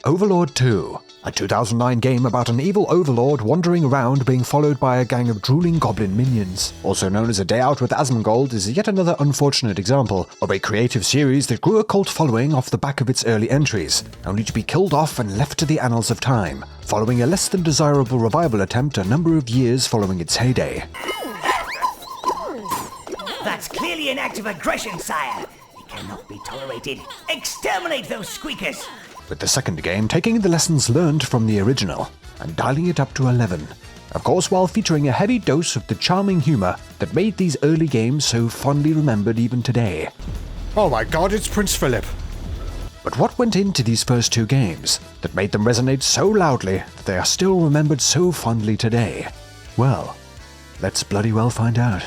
Overlord 2, a 2009 game about an evil overlord wandering around being followed by a gang of drooling goblin minions. Also known as A Day Out with Asmongold is yet another unfortunate example of a creative series that grew a cult following off the back of its early entries, only to be killed off and left to the annals of time, following a less than desirable revival attempt a number of years following its heyday. That's clearly an act of aggression, sire. It cannot be tolerated. Exterminate those squeakers! With the second game taking the lessons learned from the original and dialing it up to 11. Of course, while featuring a heavy dose of the charming humor that made these early games so fondly remembered even today. Oh my god, it's Prince Philip! But what went into these first two games that made them resonate so loudly that they are still remembered so fondly today? Well, let's bloody well find out.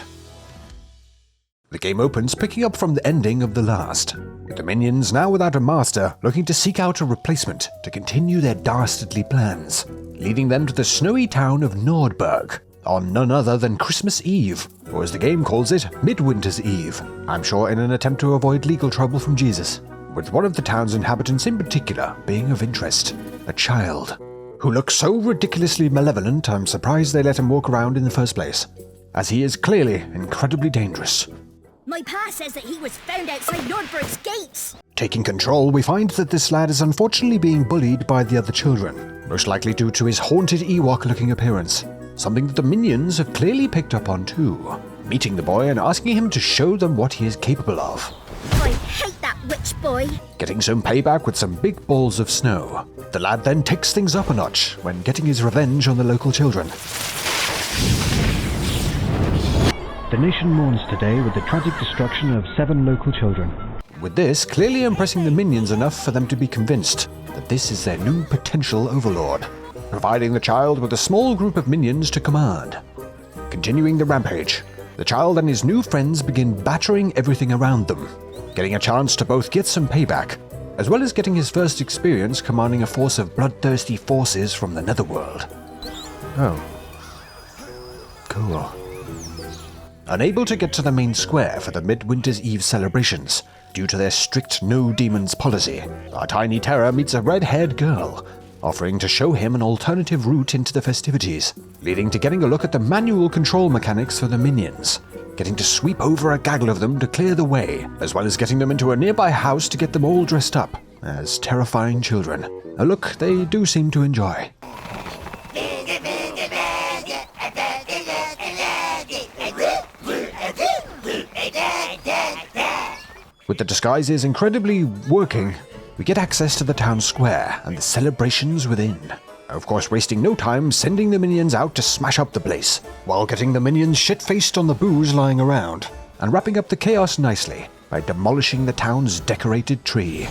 The game opens picking up from the ending of the last, with the minions now without a master looking to seek out a replacement to continue their dastardly plans, leading them to the snowy town of Nordberg on none other than Christmas Eve, or as the game calls it, Midwinter's Eve, I'm sure in an attempt to avoid legal trouble from Jesus, with one of the town's inhabitants in particular being of interest, a child, who looks so ridiculously malevolent I'm surprised they let him walk around in the first place, as he is clearly incredibly dangerous. My pa says that he was found outside Nordberg's gates. Taking control, we find that this lad is unfortunately being bullied by the other children, most likely due to his haunted Ewok-looking appearance, something that the minions have clearly picked up on too, meeting the boy and asking him to show them what he is capable of. I hate that witch boy. Getting some payback with some big balls of snow. The lad then takes things up a notch when getting his revenge on the local children. The nation mourns today with the tragic destruction of 7 local children. With this clearly impressing the minions enough for them to be convinced that this is their new potential overlord, providing the child with a small group of minions to command. Continuing the rampage, the child and his new friends begin battering everything around them, getting a chance to both get some payback, as well as getting his first experience commanding a force of bloodthirsty forces from the Netherworld. Oh. Cool. Unable to get to the main square for the Midwinter's Eve celebrations, due to their strict no demons policy, our tiny terror meets a red-haired girl, offering to show him an alternative route into the festivities, leading to getting a look at the manual control mechanics for the minions, getting to sweep over a gaggle of them to clear the way, as well as getting them into a nearby house to get them all dressed up as terrifying children, a look they do seem to enjoy. With the disguises incredibly working, we get access to the town square and the celebrations within. Of course, wasting no time sending the minions out to smash up the place, while getting the minions shit-faced on the booze lying around, and wrapping up the chaos nicely by demolishing the town's decorated tree.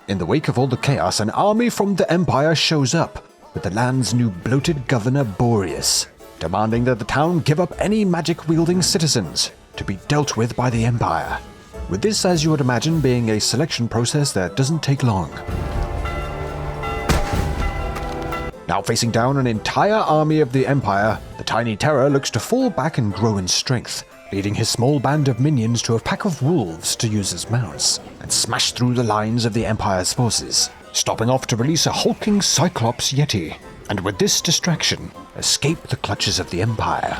In the wake of all the chaos, an army from the Empire shows up, with the land's new bloated governor Boreas, demanding that the town give up any magic-wielding citizens to be dealt with by the Empire. With this, as you would imagine, being a selection process that doesn't take long. Now facing down an entire army of the Empire, the tiny terror looks to fall back and grow in strength, leading his small band of minions to a pack of wolves to use as mounts, and smash through the lines of the Empire's forces, stopping off to release a hulking Cyclops Yeti, and with this distraction, escape the clutches of the Empire.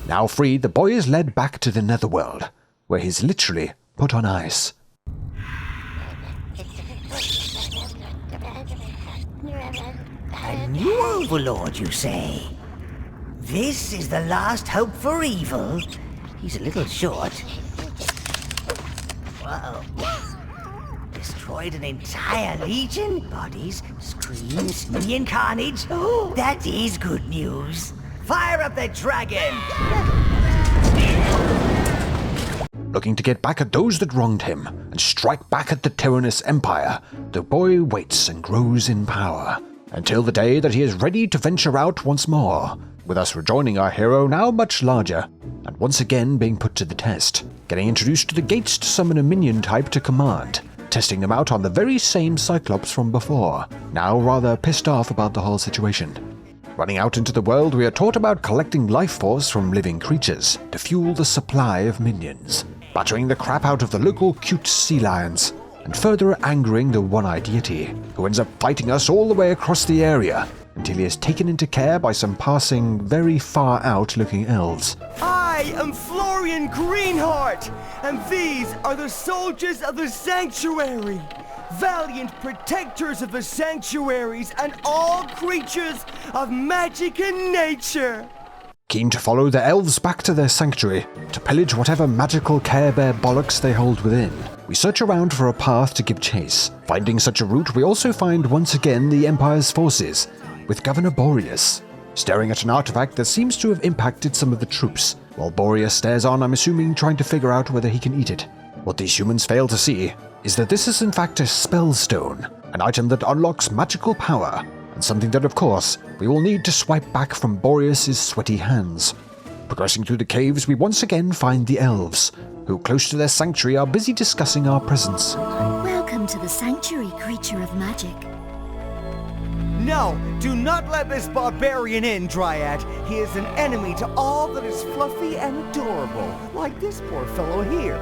Now freed, the boy is led back to the Netherworld, where he's literally put on ice. A new Overlord, you say? This is the last hope for evil? He's a little short. Whoa. Destroyed an entire legion? Bodies, screams, minion carnage? Oh, that is good news. Fire up the dragon! Looking to get back at those that wronged him and strike back at the tyrannous Empire, the boy waits and grows in power, until the day that he is ready to venture out once more, with us rejoining our hero now much larger, and once again being put to the test, getting introduced to the gates to summon a minion type to command, testing them out on the very same Cyclops from before, now rather pissed off about the whole situation. Running out into the world, we are taught about collecting life force from living creatures to fuel the supply of minions, battering the crap out of the local cute sea lions, and further angering the one-eyed deity, who ends up fighting us all the way across the area until he is taken into care by some passing, very far-out looking elves. I am Florian Greenheart, and these are the soldiers of the Sanctuary. Valiant protectors of the sanctuaries and all creatures of magic and nature. Keen to follow the elves back to their sanctuary, to pillage whatever magical Care Bear bollocks they hold within, we search around for a path to give chase. Finding such a route, we also find once again the Empire's forces, with Governor Boreas, staring at an artifact that seems to have impacted some of the troops. While Boreas stares on, I'm assuming trying to figure out whether he can eat it. What these humans fail to see is that this is in fact a spellstone, an item that unlocks magical power, and something that of course we will need to swipe back from Boreas' sweaty hands. Progressing through the caves, we once again find the elves, who close to their sanctuary are busy discussing our presence. Welcome to the sanctuary, creature of magic. No, do not let this barbarian in, Dryad. He is an enemy to all that is fluffy and adorable, like this poor fellow here.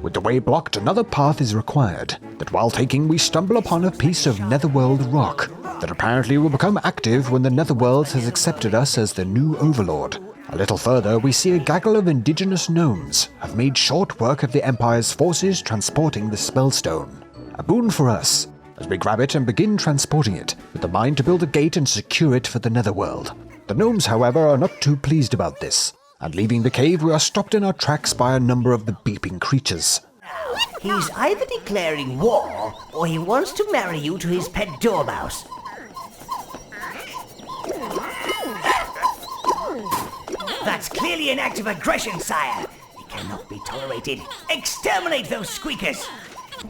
With the way blocked, another path is required, that while taking we stumble upon a piece of Netherworld rock, that apparently will become active when the Netherworld has accepted us as the new Overlord. A little further, we see a gaggle of indigenous gnomes have made short work of the Empire's forces transporting the spellstone. A boon for us, as we grab it and begin transporting it, with the mind to build a gate and secure it for the Netherworld. The gnomes, however, are not too pleased about this, and leaving the cave we are stopped in our tracks by a number of the beeping creatures. He's either declaring war, or he wants to marry you to his pet dormouse. That's clearly an act of aggression, sire. It cannot be tolerated. Exterminate those squeakers!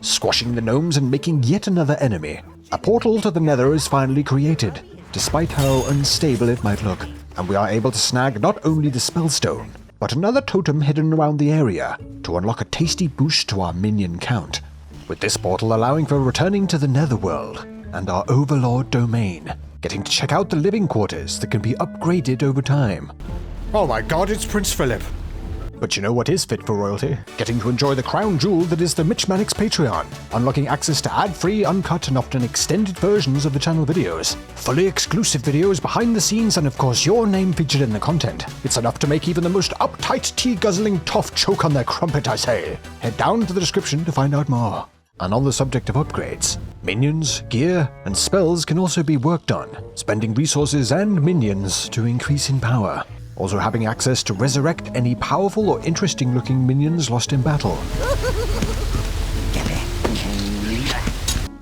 Squashing the gnomes and making yet another enemy, a portal to the Nether is finally created, despite how unstable it might look, and we are able to snag not only the spellstone, but another totem hidden around the area to unlock a tasty boost to our minion count, with this portal allowing for returning to the Netherworld and our Overlord domain, getting to check out the living quarters that can be upgraded over time. Oh my god, it's Prince Philip. But you know what is fit for royalty? Getting to enjoy the crown jewel that is the Mitch Mannix Patreon, unlocking access to ad-free, uncut, and often extended versions of the channel videos, fully exclusive videos behind the scenes, and of course your name featured in the content. It's enough to make even the most uptight tea-guzzling toff choke on their crumpet, I say. Head down to the description to find out more. And on the subject of upgrades, minions, gear, and spells can also be worked on, spending resources and minions to increase in power. Also having access to resurrect any powerful or interesting looking minions lost in battle.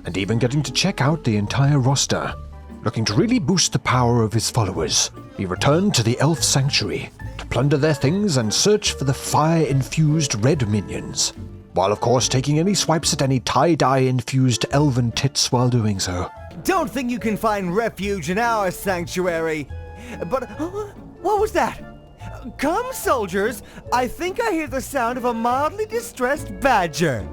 And even getting to check out the entire roster. Looking to really boost the power of his followers, we return to the Elf Sanctuary to plunder their things and search for the fire-infused red minions, while of course taking any swipes at any tie-dye infused elven tits while doing so. Don't think you can find refuge in our sanctuary. But what was that? Come, soldiers. I think I hear the sound of a mildly distressed badger.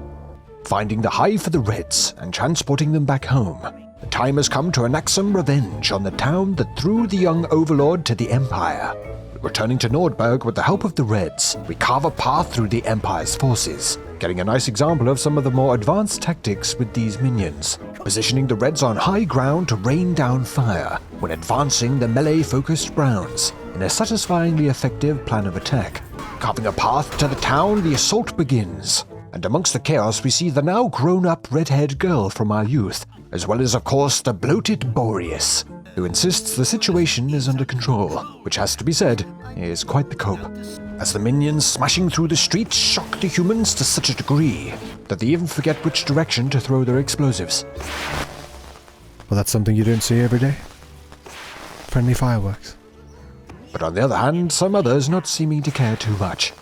Finding the hive for the Reds and transporting them back home, the time has come to enact some revenge on the town that threw the young Overlord to the Empire. Returning to Nordberg with the help of the Reds, we carve a path through the Empire's forces, getting a nice example of some of the more advanced tactics with these minions, positioning the Reds on high ground to rain down fire when advancing the melee-focused Browns in a satisfyingly effective plan of attack. Carving a path to the town, the assault begins, and amongst the chaos we see the now grown-up red-haired girl from our youth, as well as of course the bloated Boreas, who insists the situation is under control, which has to be said, is quite the cope. As the minions smashing through the streets shock the humans to such a degree that they even forget which direction to throw their explosives. Well, that's something you don't see every day. Friendly fireworks. But on the other hand, some others not seeming to care too much.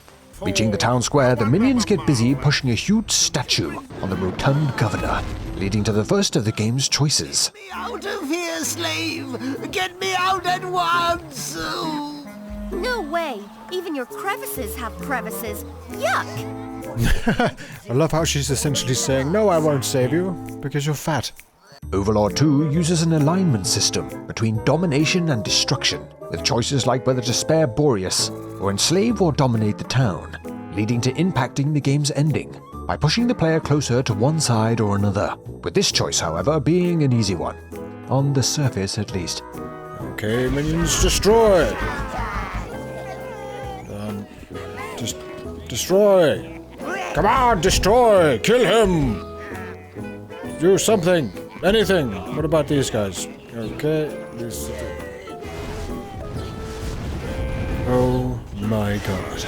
Reaching the town square, the minions get busy pushing a huge statue on the rotund governor, leading to the first of the game's choices. Get me out of here, slave! Get me out at once! No way. Even your crevices have crevices. Yuck! I love how she's essentially saying, no, I won't save you, because you're fat. Overlord 2 uses an alignment system between domination and destruction, with choices like whether to spare Boreas, or enslave or dominate the town, leading to impacting the game's ending, by pushing the player closer to one side or another, with this choice, however, being an easy one. On the surface, at least. Okay, minions, destroy! Just destroy! Come on, destroy! Kill him! Do something! Anything! What about these guys? Okay, this... Oh my god.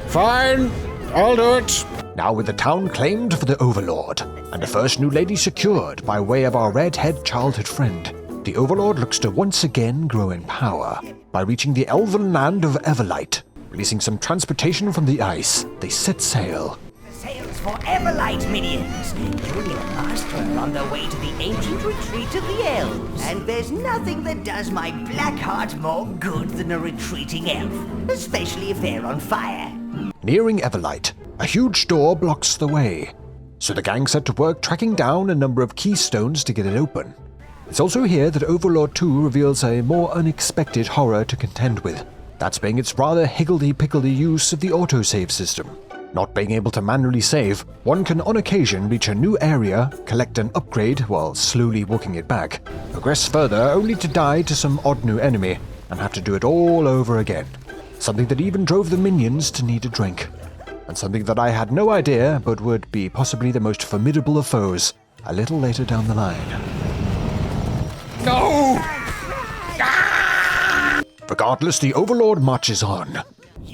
Fine! I'll do it! Now with the town claimed for the Overlord, and the first new lady secured by way of our red-haired childhood friend, the Overlord looks to once again grow in power. By reaching the elven land of Everlight, releasing some transportation from the ice, they set sail. Sails for Everlight, minions! You and your master are on their way to the ancient retreat of the elves. And there's nothing that does my black heart more good than a retreating elf, especially if they're on fire. Nearing Everlight, a huge door blocks the way, so the gang set to work tracking down a number of keystones to get it open. It's also here that Overlord 2 reveals a more unexpected horror to contend with, that's being its rather higgledy-piggledy use of the autosave system. Not being able to manually save, one can on occasion reach a new area, collect an upgrade while slowly walking it back, progress further only to die to some odd new enemy, and have to do it all over again. Something that even drove the minions to need a drink. And something that I had no idea but would be possibly the most formidable of foes a little later down the line. No! Regardless, the Overlord marches on,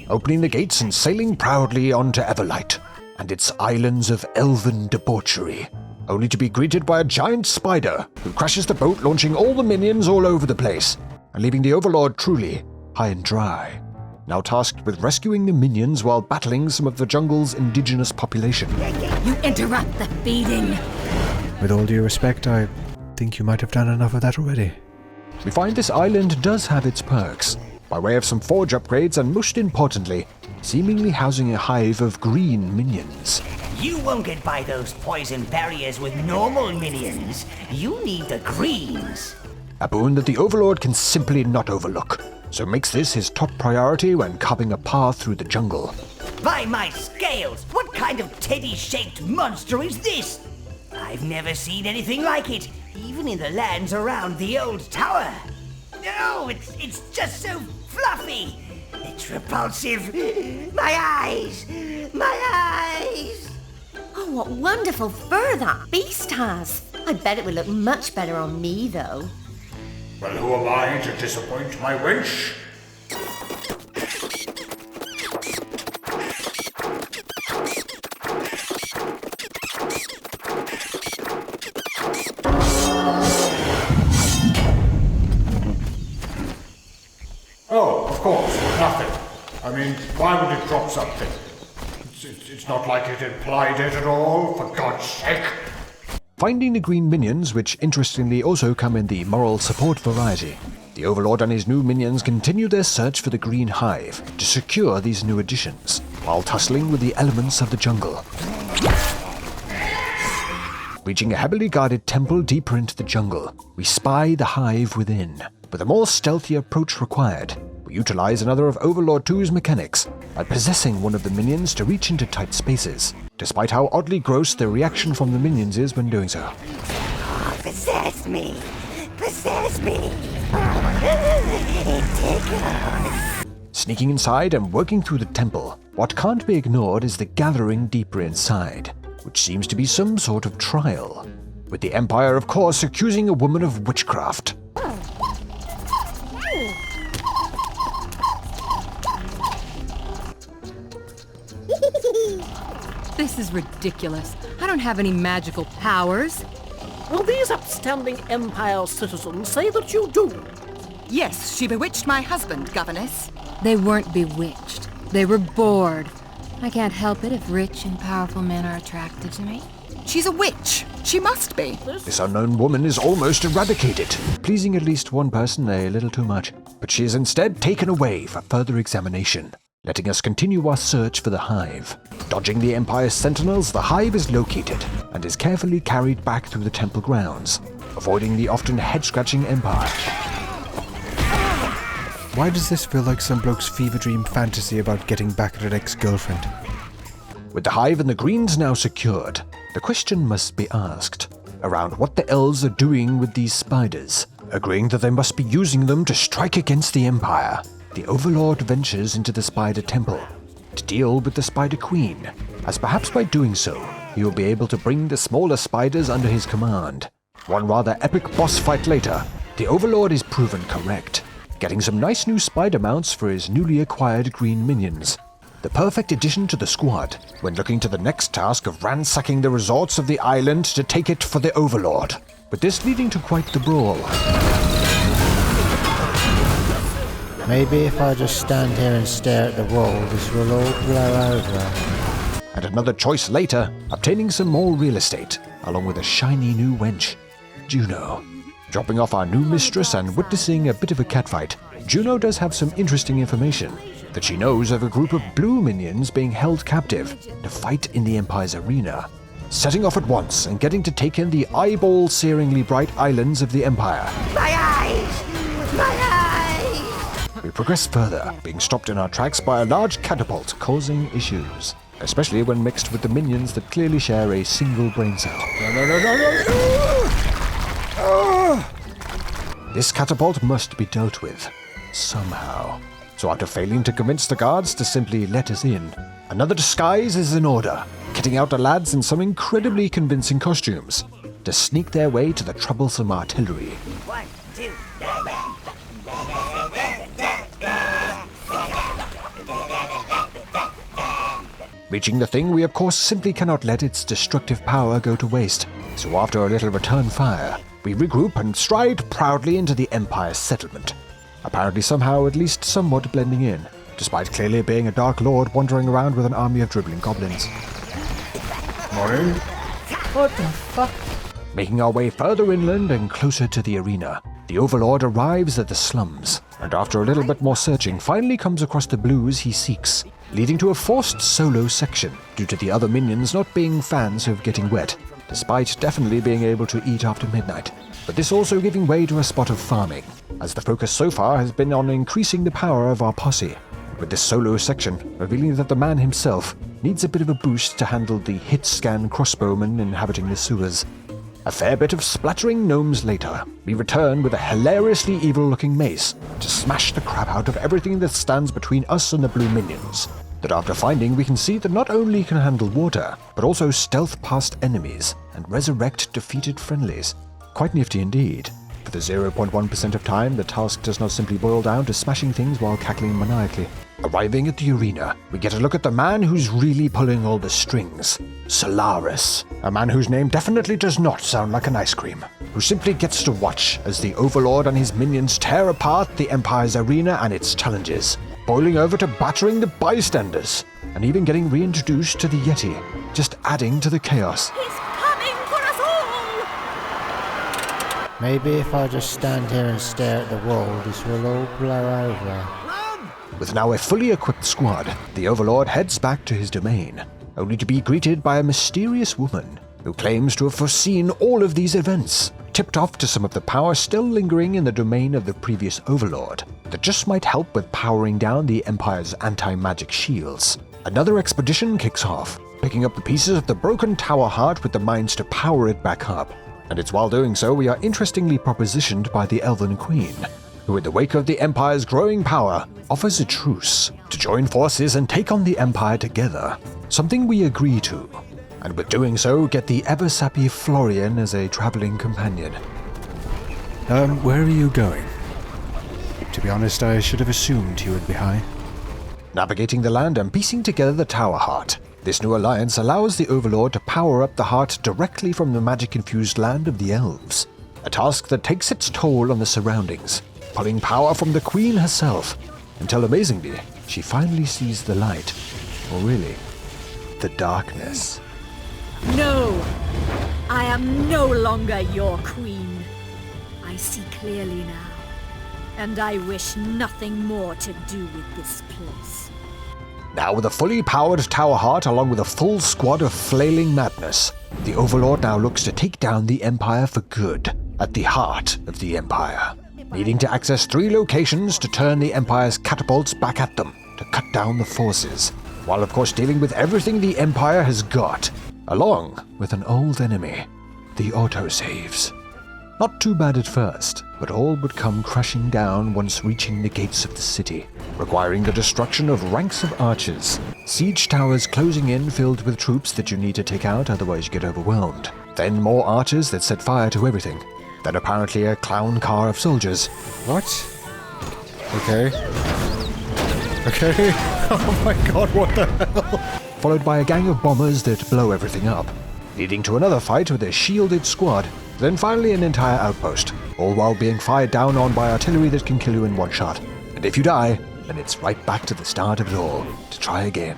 opening the gates and sailing proudly onto Everlight and its islands of elven debauchery, only to be greeted by a giant spider who crashes the boat, launching all the minions all over the place, and leaving the Overlord truly high and dry, now tasked with rescuing the minions while battling some of the jungle's indigenous population. You interrupt the feeding. With all due respect, I think you might have done enough of that already. We find this island does have its perks, by way of some forge upgrades and most importantly, seemingly housing a hive of green minions. You won't get by those poison barriers with normal minions. You need the greens. A boon that the Overlord can simply not overlook, so makes this his top priority when carving a path through the jungle. By my scales, what kind of teddy-shaped monster is this? I've never seen anything like it, even in the lands around the old tower. No, it's just so fluffy. It's repulsive. My eyes! My eyes! Oh, what wonderful fur that beast has. I bet it would look much better on me, though. Well, who am I to disappoint my wench? Oh, of course, nothing. I mean, why would it drop something? It's not like it implied it at all, for God's sake. Finding the green minions, which interestingly also come in the moral support variety, the Overlord and his new minions continue their search for the green hive to secure these new additions, while tussling with the elements of the jungle. Reaching a heavily guarded temple deeper into the jungle, we spy the hive within. With a more stealthy approach required, we utilize another of Overlord 2's mechanics by possessing one of the minions to reach into tight spaces, despite how oddly gross the reaction from the minions is when doing so. Oh, possess me! Possess me! It tickles! Sneaking inside and working through the temple, what can't be ignored is the gathering deeper inside, which seems to be some sort of trial, with the Empire of course accusing a woman of witchcraft. This is ridiculous. I don't have any magical powers. Well, these upstanding Empire citizens say that you do. Yes, she bewitched my husband, governess. They weren't bewitched. They were bored. I can't help it if rich and powerful men are attracted to me. She's a witch. She must be. This unknown woman is almost eradicated, pleasing at least one person a little too much. but she is instead taken away for further examination, letting us continue our search for the hive. Dodging the Empire's sentinels, the hive is located and is carefully carried back through the temple grounds, avoiding the often head-scratching Empire. Why does this feel like some bloke's fever dream fantasy about getting back at an ex-girlfriend? With the hive and the greens now secured, the question must be asked around what the elves are doing with these spiders. Agreeing that they must be using them to strike against the Empire, the Overlord ventures into the Spider Temple to deal with the Spider Queen, as perhaps by doing so, he will be able to bring the smaller spiders under his command. One rather epic boss fight later, the Overlord is proven correct, getting some nice new spider mounts for his newly acquired green minions. The perfect addition to the squad when looking to the next task of ransacking the resorts of the island to take it for the Overlord, with this leading to quite the brawl. Maybe if I just stand here and stare at the wall, this will all blow over. And another choice later, obtaining some more real estate, along with a shiny new wench, Juno. Dropping off our new mistress and witnessing a bit of a catfight, Juno does have some interesting information that she knows of a group of blue minions being held captive to fight in the Empire's arena. Setting off at once and getting to take in the eyeball-searingly bright islands of the Empire. My eyes! My eyes! We progress further, being stopped in our tracks by a large catapult causing issues, especially when mixed with the minions that clearly share a single brain cell. This catapult must be dealt with, somehow. So after failing to convince the guards to simply let us in, another disguise is in order, kitting out the lads in some incredibly convincing costumes to sneak their way to the troublesome artillery. 1, 2, Reaching the thing, we of course simply cannot let its destructive power go to waste. So after a little return fire, we regroup and stride proudly into the Empire's settlement. Apparently somehow at least somewhat blending in, despite clearly being a Dark Lord wandering around with an army of dribbling goblins. Morning. What the fuck? Making our way further inland and closer to the arena, the Overlord arrives at the slums, and after a little bit more searching finally comes across the blues he seeks, leading to a forced solo section due to the other minions not being fans of getting wet, despite definitely being able to eat after midnight. But this also giving way to a spot of farming, as the focus so far has been on increasing the power of our posse, with this solo section revealing that the man himself needs a bit of a boost to handle the hit-scan crossbowmen inhabiting the sewers. A fair bit of splattering gnomes later, we return with a hilariously evil-looking mace to smash the crap out of everything that stands between us and the blue minions, that after finding we can see that not only can handle water, but also stealth past enemies and resurrect defeated friendlies. Quite nifty indeed. For the 0.1% of time, the task does not simply boil down to smashing things while cackling maniacally. Arriving at the arena, we get a look at the man who's really pulling all the strings. Solaris, a man whose name definitely does not sound like an ice cream, who simply gets to watch as the Overlord and his minions tear apart the Empire's arena and its challenges, boiling over to battering the bystanders, and even getting reintroduced to the Yeti, just adding to the chaos. He's coming for us all! Maybe if I just stand here and stare at the wall, this will all blow over. With now a fully equipped squad, the Overlord heads back to his domain, only to be greeted by a mysterious woman who claims to have foreseen all of these events, tipped off to some of the power still lingering in the domain of the previous Overlord, that just might help with powering down the Empire's anti-magic shields. Another expedition kicks off, picking up the pieces of the broken tower heart with the minds to power it back up. And it's while doing so we are interestingly propositioned by the Elven Queen, who in the wake of the Empire's growing power offers a truce to join forces and take on the Empire together, something we agree to, and with doing so get the ever-sappy Florian as a traveling companion. Where are you going? To be honest, I should have assumed you would be high. Navigating the land and piecing together the tower heart, this new alliance allows the Overlord to power up the heart directly from the magic-infused land of the elves, a task that takes its toll on the surroundings, pulling power from the Queen herself, until amazingly, she finally sees the light, or really, the darkness. No! I am no longer your queen. I see clearly now. And I wish nothing more to do with this place. Now with a fully powered Tower Heart along with a full squad of flailing madness, the Overlord now looks to take down the Empire for good, at the heart of the Empire, needing to access 3 locations to turn the Empire's catapults back at them to cut down the forces, while of course dealing with everything the Empire has got, along with an old enemy, the autosaves. Not too bad at first, but all would come crashing down once reaching the gates of the city, requiring the destruction of ranks of archers, siege towers closing in filled with troops that you need to take out, otherwise you get overwhelmed. Then more archers that set fire to everything. Then apparently a clown car of soldiers. What? Okay. Okay. Oh my god, what the hell? Followed by a gang of bombers that blow everything up, leading to another fight with a shielded squad, then finally an entire outpost, all while being fired down on by artillery that can kill you in one shot. And if you die, then it's right back to the start of it all, to try again.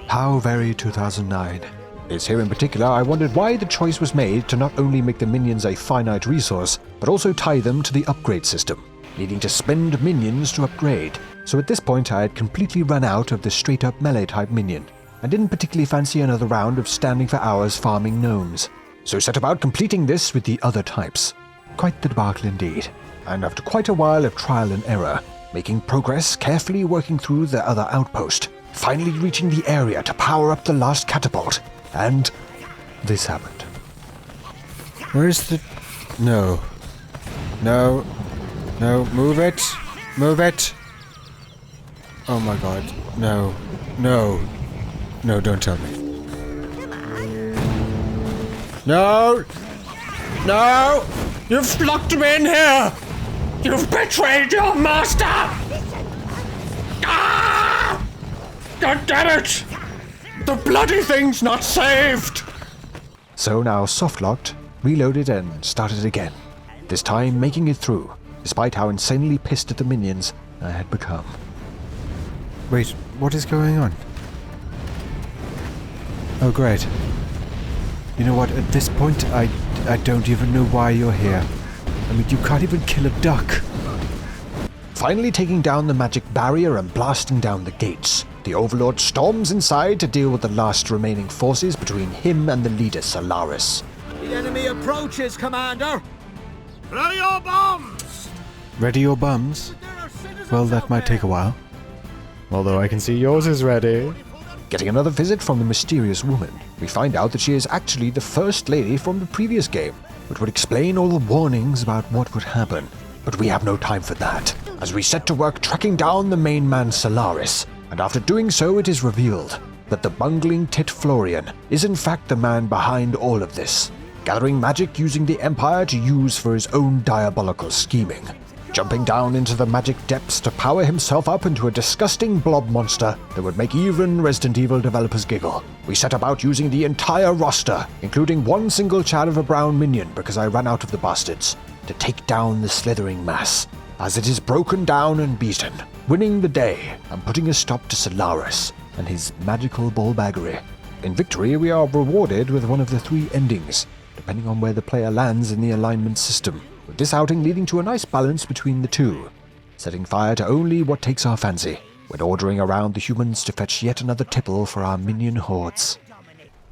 How very 2009. It's here in particular I wondered why the choice was made to not only make the minions a finite resource, but also tie them to the upgrade system, needing to spend minions to upgrade. So at this point I had completely run out of the straight up melee type minion, and didn't particularly fancy another round of standing for hours farming gnomes. So set about completing this with the other types. Quite the debacle indeed, and after quite a while of trial and error, making progress, carefully working through the other outpost, finally reaching the area to power up the last catapult, and this happened. Where's the... No. No. No, move it. Move it. Oh my god. No. No. No, don't tell me. No! No! You've locked me in here! You've betrayed your master! Ah! God damn it! The bloody thing's not saved! So now soft-locked, reloaded and started again, this time making it through, despite how insanely pissed at the minions I had become. Wait, what is going on? Oh great. You know what, at this point, I don't even know why you're here. I mean, you can't even kill a duck. Finally taking down the magic barrier and blasting down the gates, the Overlord storms inside to deal with the last remaining forces between him and the leader Solaris. The enemy approaches, Commander! Ready your bombs! Ready your bums? Well, that might take a while. Although I can see yours is ready. Getting another visit from the mysterious woman, we find out that she is actually the First Lady from the previous game, which would explain all the warnings about what would happen. But we have no time for that, as we set to work tracking down the main man Solaris, and after doing so it is revealed that the bungling tit Florian is in fact the man behind all of this, gathering magic using the Empire to use for his own diabolical scheming. Jumping down into the magic depths to power himself up into a disgusting blob monster that would make even Resident Evil developers giggle. We set about using the entire roster, including one single Chad of a Brown minion because I ran out of the bastards, to take down the slithering mass, as it is broken down and beaten, winning the day and putting a stop to Solaris and his magical ballbaggery. In victory, we are rewarded with one of the 3 endings, depending on where the player lands in the alignment system, with this outing leading to a nice balance between the two, setting fire to only what takes our fancy, when ordering around the humans to fetch yet another tipple for our minion hordes.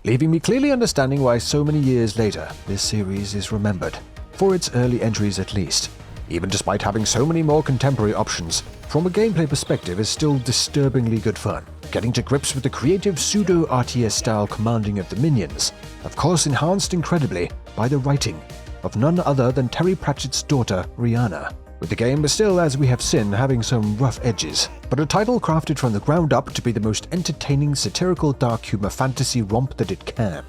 Leaving me clearly understanding why so many years later this series is remembered, for its early entries at least, even despite having so many more contemporary options. From a gameplay perspective is still disturbingly good fun, getting to grips with the creative pseudo-RTS style commanding of the minions, of course enhanced incredibly by the writing of none other than Terry Pratchett's daughter, Rihanna, with the game still, as we have seen, having some rough edges, but a title crafted from the ground up to be the most entertaining satirical dark humor fantasy romp that it can,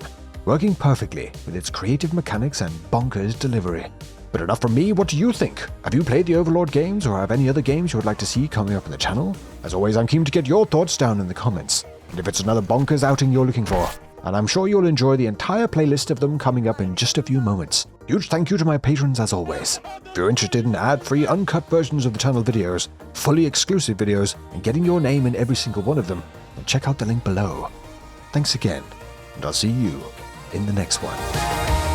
working perfectly with its creative mechanics and bonkers delivery. But enough from me, what do you think? Have you played the Overlord games, or have any other games you would like to see coming up on the channel? As always, I'm keen to get your thoughts down in the comments, and if it's another bonkers outing you're looking for, and I'm sure you'll enjoy the entire playlist of them coming up in just a few moments. Huge thank you to my patrons as always. If you're interested in ad-free, uncut versions of the channel videos, fully exclusive videos, and getting your name in every single one of them, then check out the link below. Thanks again, and I'll see you in the next one.